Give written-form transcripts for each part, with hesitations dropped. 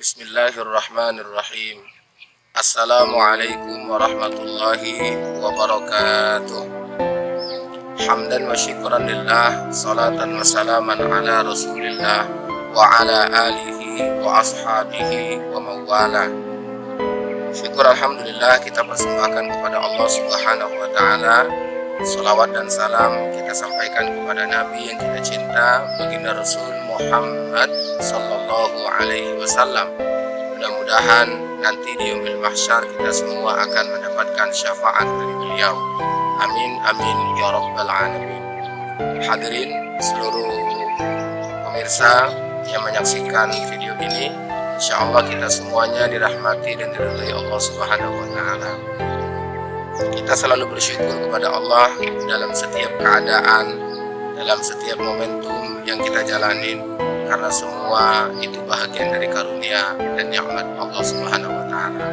Bismillahirrahmanirrahim. Assalamualaikum warahmatullahi wabarakatuh. Hamdan wa syukran lillah, salatan wa salaman ala rasulillah wa ala alihi wa ashabihi wa mawala. Syukur alhamdulillah kita persembahkan kepada Allah subhanahu wa ta'ala. Salawat dan salam kita sampaikan kepada Nabi yang kita cinta, baginda Rasul Muhammad sallallahu alaihi wasallam. Mudah-mudahan nanti di yaumil mahsyar kita semua akan mendapatkan syafaat dari beliau. Amin amin ya rabbal alamin. Hadirin seluruh pemirsa yang menyaksikan video ini, insyaallah kita semuanya dirahmati dan diridhai Allah subhanahu wa ta'ala. Kita selalu bersyukur kepada Allah dalam setiap keadaan, dalam setiap momentum yang kita jalanin, karena semua itu bahagian dari karunia dan nikmat Allah Subhanahu wa ta'ala.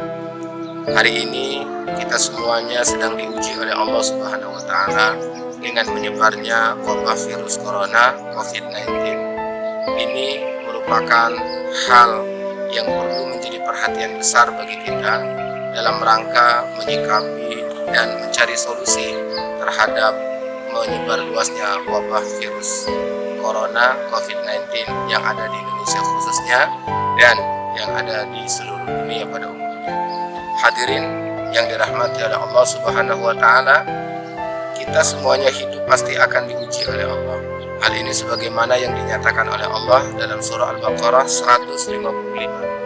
Hari ini kita semuanya sedang diuji oleh Allah Subhanahu wa ta'ala dengan menyebarnya wabah virus corona COVID-19. Ini merupakan hal yang perlu menjadi perhatian besar bagi kita dalam rangka menyikapi dan mencari solusi terhadap menyebar luasnya wabah virus corona COVID-19 yang ada di Indonesia khususnya dan yang ada di seluruh dunia pada umumnya. Hadirin yang dirahmati oleh Allah Subhanahu wa ta'ala, kita semuanya hidup pasti akan diuji oleh Allah. Hal ini sebagaimana yang dinyatakan oleh Allah dalam surah Al-Baqarah 155.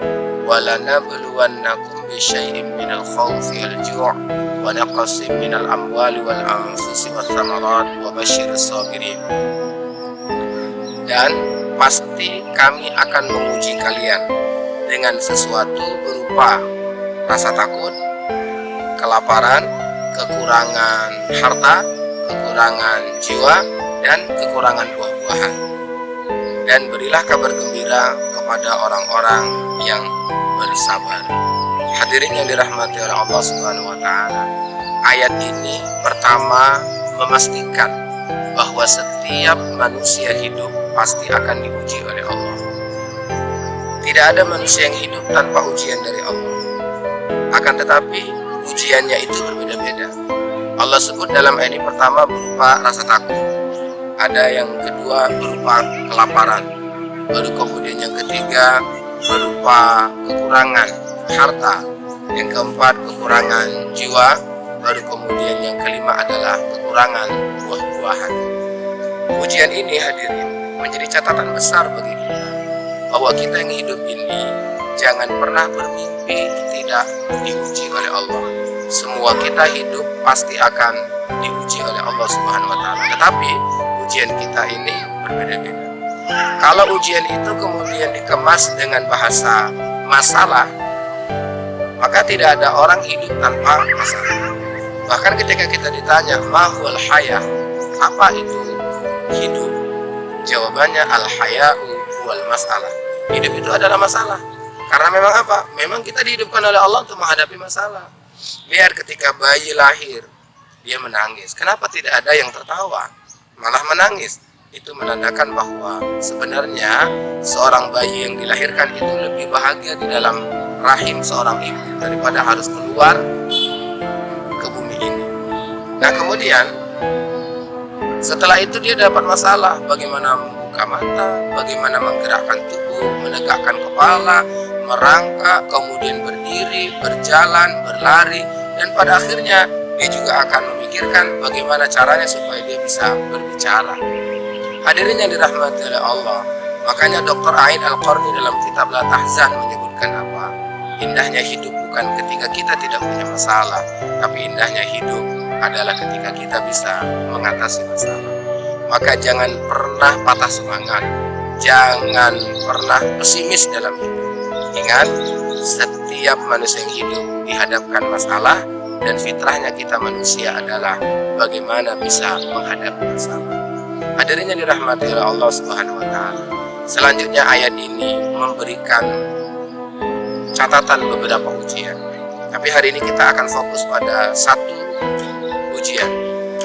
وَلَنَبْلُوَنَّكُمْ بِشَيْءٍ مِّنَ الْخَوْفِ وَالْجُوعِ وَنَقْصٍ مِّنَ الْأَمْوَالِ وَالْأَنفُسِ وَالثَّمَرَاتِ وَبَشِّرِ الصَّابِرِينَ. Dan pasti kami akan menguji kalian dengan sesuatu berupa rasa takut, kelaparan, kekurangan harta, kekurangan jiwa, dan kekurangan buah-buahan. Dan berilah kabar gembira kepada orang-orang yang bersabar. Hadirin yang dirahmati oleh Allah Subhanahu wa ta'ala, ayat ini pertama memastikan bahwa setiap manusia hidup pasti akan diuji oleh Allah. Tidak ada manusia yang hidup tanpa ujian dari Allah. Akan tetapi ujiannya itu berbeda-beda. Allah sebut dalam ayat ini pertama berupa rasa takut, ada yang kedua berupa kelaparan, baru kemudian yang ketiga berupa kekurangan harta, yang keempat kekurangan jiwa, baru kemudian yang kelima adalah kekurangan buah-buahan. Ujian ini hadirin menjadi catatan besar bagi kita, bahwa kita yang hidup ini jangan pernah bermimpi tidak diuji oleh Allah. Semua kita hidup pasti akan diuji oleh Allah Subhanahu wa ta'ala. Tetapi ujian kita ini berbeda-beda. Kalau ujian itu kemudian dikemas dengan bahasa masalah, maka tidak ada orang hidup tanpa masalah. Bahkan ketika kita ditanya mahul hayah, apa itu hidup? Jawabannya al-haya'u wal masalah. Hidup itu adalah masalah. Karena memang apa? Memang kita dihidupkan oleh Allah untuk menghadapi masalah. Lihat ketika bayi lahir, dia menangis. Kenapa tidak ada yang tertawa, malah menangis? Itu menandakan bahwa sebenarnya seorang bayi yang dilahirkan itu lebih bahagia di dalam rahim seorang ibu daripada harus keluar ke bumi ini. Nah kemudian setelah itu dia dapat masalah, bagaimana membuka mata, bagaimana menggerakkan tubuh, menegakkan kepala, merangkak, kemudian berdiri, berjalan, berlari, dan pada akhirnya dia juga akan memikirkan bagaimana caranya supaya dia bisa berbicara. Hadirin yang dirahmati oleh Allah, makanya Dr. Aid Al-Qarni dalam kitab La Tahzan menyebutkan apa? Indahnya hidup bukan ketika kita tidak punya masalah, tapi indahnya hidup adalah ketika kita bisa mengatasi masalah. Maka jangan pernah patah semangat, jangan pernah pesimis dalam hidup. Ingat, setiap manusia yang hidup dihadapkan masalah, dan fitrahnya kita manusia adalah bagaimana bisa menghadapi masalah. Hadirin yang dirahmati oleh Allah Subhanahu wa ta'ala, selanjutnya ayat ini memberikan catatan beberapa ujian. Tapi hari ini kita akan fokus pada satu ujian,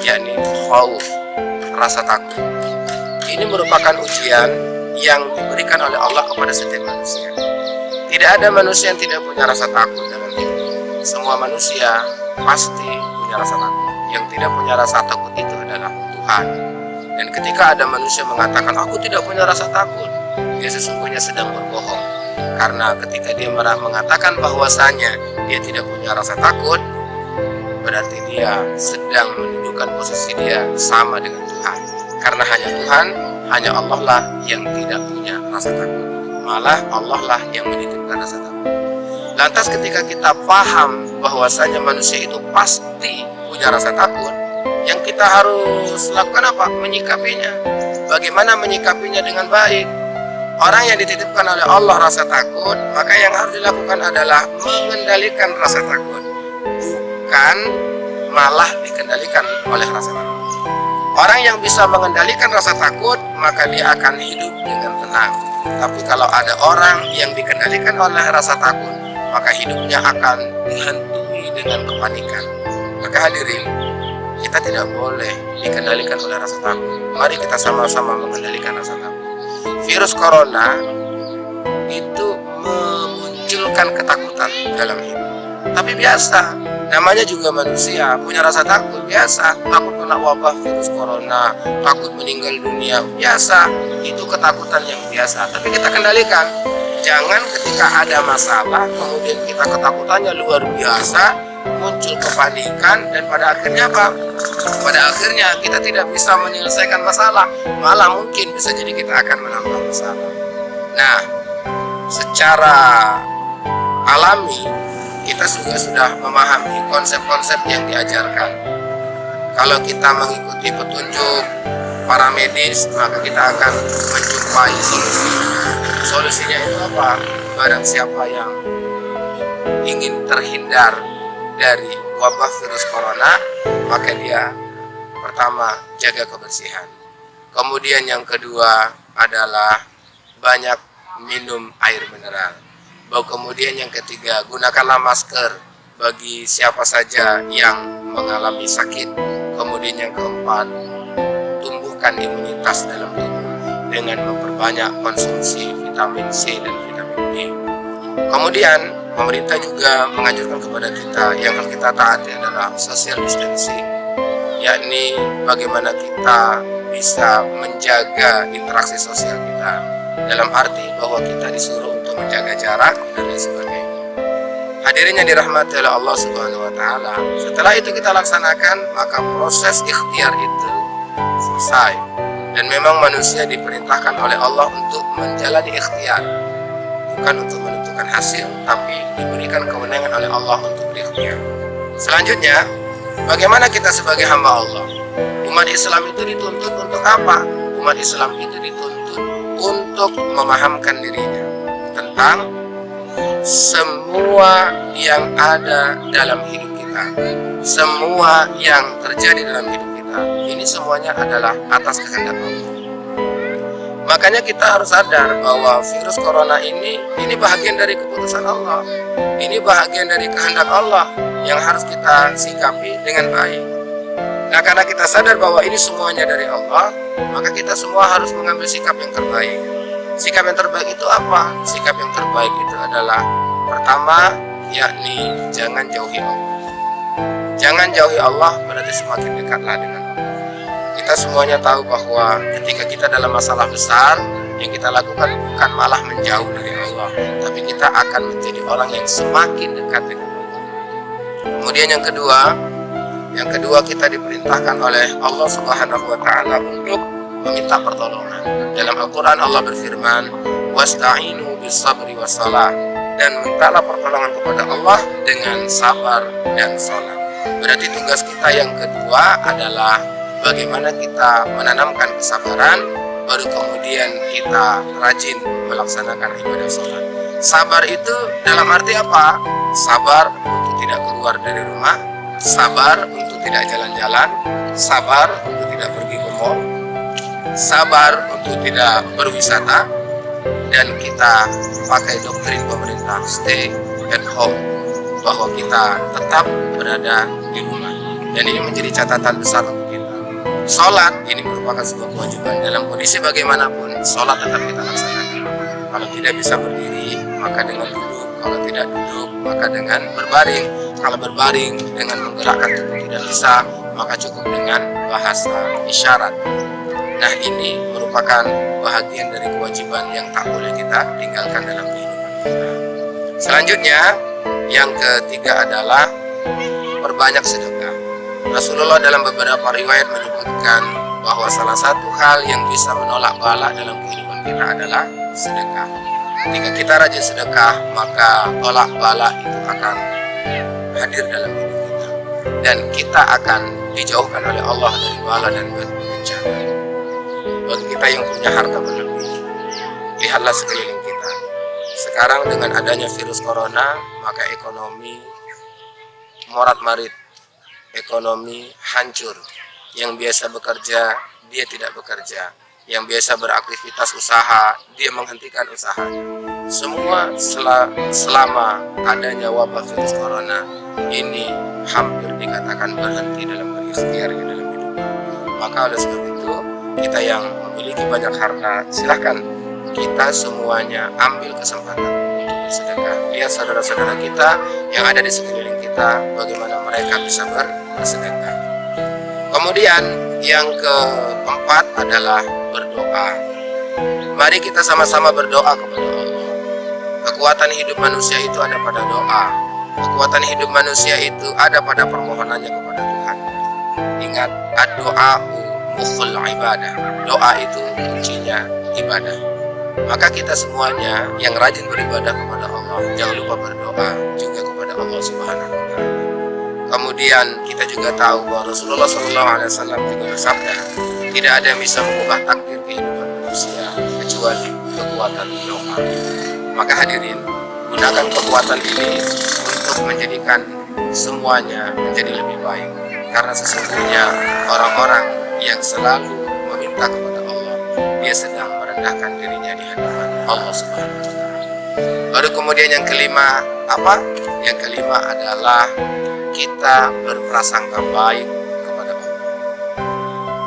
yakni khauf, rasa takut. Ini merupakan ujian yang diberikan oleh Allah kepada setiap manusia. Tidak ada manusia yang tidak punya rasa takut dalam hidup. Semua manusia pasti punya rasa takut. Yang tidak punya rasa takut itu adalah Tuhan. Dan ketika ada manusia mengatakan, aku tidak punya rasa takut, dia sesungguhnya sedang berbohong. Karena ketika dia mengatakan bahwasanya dia tidak punya rasa takut, berarti dia sedang menunjukkan posisi dia sama dengan Tuhan. Karena hanya Tuhan, hanya Allah lah yang tidak punya rasa takut. Malah Allah lah yang menitipkan rasa takut. Lantas ketika kita paham bahwasanya manusia itu pasti punya rasa takut, yang kita harus lakukan apa? Menyikapinya. Bagaimana menyikapinya dengan baik? Orang yang dititipkan oleh Allah rasa takut, maka yang harus dilakukan adalah mengendalikan rasa takut, bukan malah dikendalikan oleh rasa takut. Orang yang bisa mengendalikan rasa takut, maka dia akan hidup dengan tenang. Tapi kalau ada orang yang dikendalikan oleh rasa takut, maka hidupnya akan dihantui dengan kepanikan. Maka hadirin, kita tidak boleh dikendalikan oleh rasa takut. Mari kita sama-sama mengendalikan rasa takut. Virus corona itu memunculkan ketakutan dalam hidup. Tapi biasa, namanya juga manusia, punya rasa takut, biasa. Takut kena wabah virus corona, takut meninggal dunia, biasa. Itu ketakutan yang biasa, tapi kita kendalikan. Jangan ketika ada masalah, kemudian kita ketakutannya luar biasa, muncul kepanikan, dan pada akhirnya apa? Pada akhirnya kita tidak bisa menyelesaikan masalah, malah mungkin bisa jadi kita akan menambah masalah. Nah, secara alami kita juga sudah memahami konsep-konsep yang diajarkan. Kalau kita mengikuti petunjuk para medis, maka kita akan menjumpai solusi. Solusinya itu apa? Barang siapa yang ingin terhindar dari wabah virus corona, maka dia pertama jaga kebersihan. Kemudian yang kedua adalah banyak minum air mineral. Kemudian yang ketiga, gunakanlah masker bagi siapa saja yang mengalami sakit. Kemudian yang keempat, tumbuhkan imunitas dalam tubuh dengan memperbanyak konsumsi vitamin C dan vitamin D. Kemudian pemerintah juga menganjurkan kepada kita yang harus kita taati adalah social distancing, yakni bagaimana kita bisa menjaga interaksi sosial kita, dalam arti bahwa kita disuruh untuk menjaga jarak dan lain sebagainya. Hadirin yang dirahmati oleh Allah Subhanahu wa taala, setelah itu kita laksanakan, maka proses ikhtiar itu selesai. Dan memang manusia diperintahkan oleh Allah untuk menjalani ikhtiar, bukan untuk menentukan hasil, tapi diberikan kewenangan oleh Allah untuk berikhtiar. Selanjutnya, bagaimana kita sebagai hamba Allah? Umat Islam itu dituntut untuk apa? Umat Islam itu dituntut untuk memahamkan dirinya tentang semua yang ada dalam hidup kita, semua yang terjadi dalam hidup kita. Ini semuanya adalah atas kehendak Allah. Makanya kita harus sadar bahwa virus corona ini bahagian dari keputusan Allah. Ini bahagian dari kehendak Allah yang harus kita sikapi dengan baik. Nah, karena kita sadar bahwa ini semuanya dari Allah, maka kita semua harus mengambil sikap yang terbaik. Sikap yang terbaik itu apa? Sikap yang terbaik itu adalah pertama, yakni jangan jauhi Allah. Jangan jauhi Allah berarti semakin dekatlah dengan Allah. Kita semuanya tahu bahwa ketika kita dalam masalah besar, yang kita lakukan bukan malah menjauh dari Allah, tapi kita akan menjadi orang yang semakin dekat dengan Allah. Kemudian yang kedua kita diperintahkan oleh Allah Subhanahu wa taala untuk meminta pertolongan. Dalam Al-Qur'an Allah berfirman, "Wasta'inu bis-sabri was-shalah." Dan mintalah pertolongan kepada Allah dengan sabar dan salat. Berarti tugas kita yang kedua adalah bagaimana kita menanamkan kesabaran, baru kemudian kita rajin melaksanakan ibadah sholat. Sabar itu dalam arti apa? Sabar untuk tidak keluar dari rumah, sabar untuk tidak jalan-jalan, sabar untuk tidak pergi ke mall, sabar untuk tidak berwisata, dan kita pakai doktrin pemerintah stay at home, bahwa kita tetap berada di rumah. Dan ini menjadi catatan besar untuk kita. Sholat ini merupakan sebuah kewajiban. Dalam kondisi bagaimanapun, sholat tetap kita laksanakan. Kalau tidak bisa berdiri, maka dengan duduk. Kalau tidak duduk, maka dengan berbaring. Kalau berbaring dengan menggerakkan tubuh tidak bisa, maka cukup dengan bahasa isyarat. Nah, ini merupakan bahagian dari kewajiban yang tak boleh kita tinggalkan dalam kehidupan kita. Selanjutnya, yang ketiga adalah perbanyak sedekah. Rasulullah dalam beberapa riwayat menyebutkan bahwa salah satu hal yang bisa menolak bala dalam kehidupan kita adalah sedekah. Ketika kita rajin sedekah, maka tolak bala itu akan hadir dalam hidup kita, dan kita akan dijauhkan oleh Allah dari bala dan bencana. Bagi kita yang punya harta berlebih, lihatlah sekeliling kita. Sekarang dengan adanya virus corona, maka ekonomi morat-marit, ekonomi hancur. Yang biasa bekerja, dia tidak bekerja. Yang biasa beraktivitas usaha, dia menghentikan usahanya. Semua selama adanya wabah virus corona ini hampir dikatakan berhenti dalam berikhtiar dalam hidup. Maka oleh sebab itu, kita yang memiliki banyak harta, silahkan kita semuanya ambil kesempatan untuk bersedekah. Lihat saudara-saudara kita yang ada di sekeliling kita, bagaimana mereka bisa bersedekah. Kemudian yang keempat adalah berdoa. Mari kita sama-sama berdoa kepada Allah. Kekuatan hidup manusia itu ada pada doa. Kekuatan hidup manusia itu ada pada permohonannya kepada Tuhan. Ingat, ad-doa'u mukhul ibadah. Doa itu kuncinya ibadah. Maka kita semuanya yang rajin beribadah kepada Allah, jangan lupa berdoa juga kepada Allah Subhanahu wa Ta'ala. Kemudian kita juga tahu bahwa Rasulullah SAW juga bersabda, tidak ada yang bisa mengubah takdir kehidupan manusia kecuali kekuatan doa. Maka hadirin, gunakan kekuatan ini untuk menjadikan semuanya menjadi lebih baik. Karena sesungguhnya orang-orang yang selalu meminta kepada Allah, dia sedang merendahkan dirinya di hadapan Allah Subhanahu wa Ta'ala. Lalu kemudian yang kelima apa? Yang kelima adalah kita berprasangka baik kepada Allah.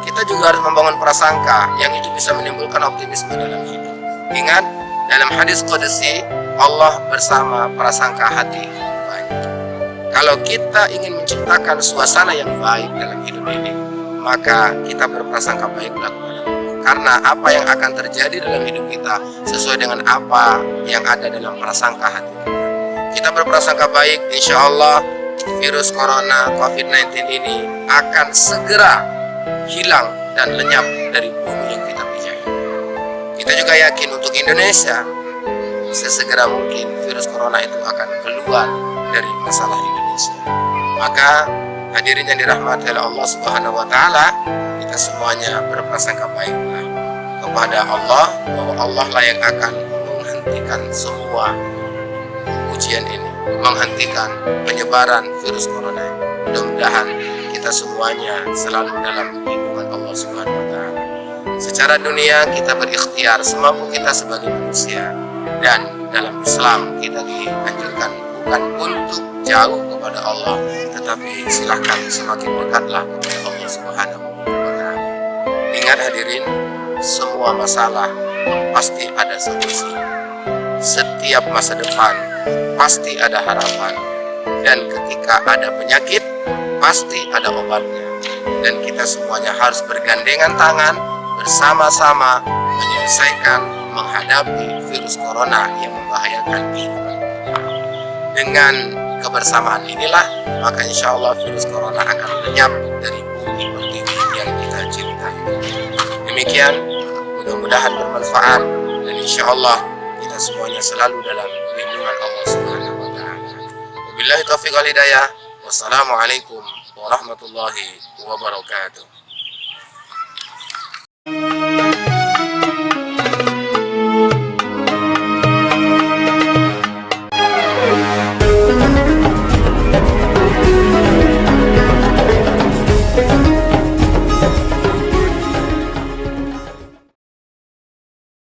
Kita juga harus membangun prasangka yang itu bisa menimbulkan optimisme dalam hidup. Ingat, dalam hadis qudsi, Allah bersama prasangka hati baik. Kalau kita ingin menciptakan suasana yang baik dalam hidup ini, maka kita berprasangka baiklah kepada Allah. Karena apa yang akan terjadi dalam hidup kita sesuai dengan apa yang ada dalam prasangka hati kita. Kita berprasangka baik, insya Allah virus corona COVID-19 ini akan segera hilang dan lenyap dari bumi yang kita punyai. Kita juga yakin untuk Indonesia, sesegera mungkin virus corona itu akan keluar dari masalah Indonesia. Maka hadirin yang dirahmati oleh Allah Subhanahu wa Ta'ala, kita semuanya berprasangka baiklah kepada Allah, bahwa Allah lah yang akan menghentikan semua ujian ini, menghentikan penyebaran virus corona. Mudah-mudahan kita semuanya selalu dalam lindungan Allah Subhanahu wa Ta'ala. Secara dunia kita berikhtiar semampu kita sebagai manusia, dan dalam Islam kita dianjurkan bukan untuk jauh kepada Allah, tetapi silahkan semakin dekatlah kepada Allah Subhanahu wa Ta'ala. Ingat hadirin, semua masalah pasti ada solusi. Setiap masa depan pasti ada harapan, dan ketika ada penyakit pasti ada obatnya. Dan kita semuanya harus bergandengan tangan bersama-sama menyelesaikan menghadapi virus corona yang membahayakan kehidupan kita. Dengan kebersamaan inilah, maka insya Allah virus corona akan lenyap dari bumi pertiwi yang kita cintai. Demikian, mudah-mudahan bermanfaat, dan insya Allah kita semuanya selalu dalam lindungan Allah Subhanahu wa Ta'ala. Wabillahi taufiq wal hidayah. Wassalamualaikum warahmatullahi wabarakatuh.